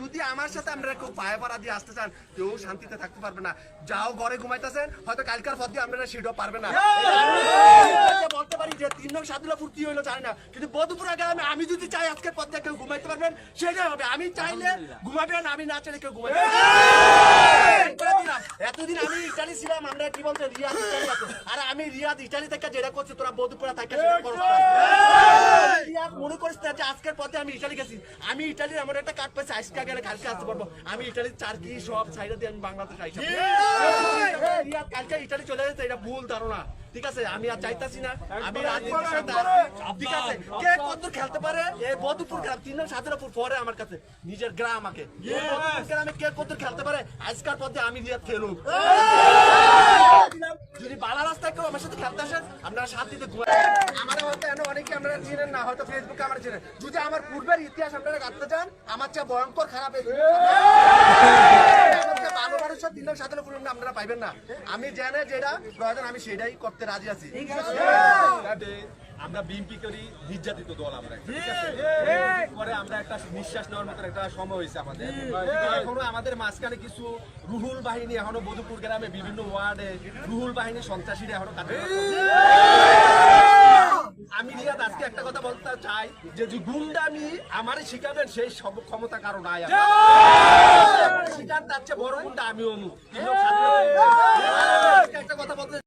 যদি আমার সাথে আমরা কেউ পায়ে পাড়া দিয়ে আসতে চান কেউ শান্তিতে থাকতে পারবে না। যাও ঘরে ঘুমাইতেছেন হয়তো কালকার পর দিয়ে আপনারা সেটাও পারবে না। বলতে পারি যে 3 নং সাদুল্লাপুর কি হইলো জানি না, কিন্তু বধুপুর আগে আমি যদি চাই আজকের পর দিয়ে কেউ ঘুমাইতে পারবেন সেটাই হবে। আমি চাইলে ঘুমাবেন, আমি না চাইলে কেউ ঘুমাইতে এতদিন আমি ইটালি ছিলাম, আমরা কি বলতে রিয়াদ ইটালি আছে, আর আমি রিয়াদ ইটালি থেকে যেটা করছি তোরা বধুপুরা থেকে মনে করিস না যে আজকের পথে আমি ইটালি গেছি। আমি ইটালির আমার একটা কার্ড পাইছি, আজকে গেলে কালকে আসতে পারবো। আমি ইটালির চারকি সব সাইডে দিয়ে আমি বাংলাদেশ আইসা রিয়াদ কালকে ইটালি চলে যাচ্ছে, এটা ভুল ধারণা। ঠিক আছে, আমি আর চাইতাছি না। আমি রাজনীতির সাথে ঠিক আছে, কে কত খেলতে পারে এই বধুপুর গ্রাম 3 নং সাদুল্লাপুর পরে আমার কাছে নিজের গ্রাম আমাকে গ্রামে কে কত খেলতে পারে আজকার পথে আমি রিয়াদ খেলুক। যদি বালা রাস্তায় কেউ আমার সাথে খেলতে আসেন আপনারা শান্তিতে ঘুমায়। আমার হয়তো এনে অনেকে আপনারা চিনেন না, হয়তো ফেসবুকে আমার চিনেন। যদি আমার পূর্বের ইতিহাস আপনারা জানতে চান আমার চেয়ে ভয়ঙ্কর খারাপ ভালো মানুষের 3 নং সাদুল্লাপুর আপনারা পাইবেন না। আমি জানে যেটা প্রয়োজন আমি সেটাই করতে রাজি আছি। আমরা বিএনপি করি নির্যাতিত দল, আমরা পরে আমরা একটা নিঃশ্বাস নেওয়ার মতো একটা সময় হয়েছে আমাদের। এখনো আমাদের মাঝখানে কিছু রুহুল বাহিনী এখনো বধুপুর গ্রামে বিভিন্ন ওয়ার্ডে রুহুল বাহিনী সন্ত্রাসীরা এখনো কাজ। আমি রিয়াদ আজকে একটা কথা বলতে চাই যে গুন্ডামি আমারে শিখাবেন সেই সব ক্ষমতা কারো নাই। শিখান তার চেয়ে বড় গুন্ডা আমি অনু একটা কথা বলতে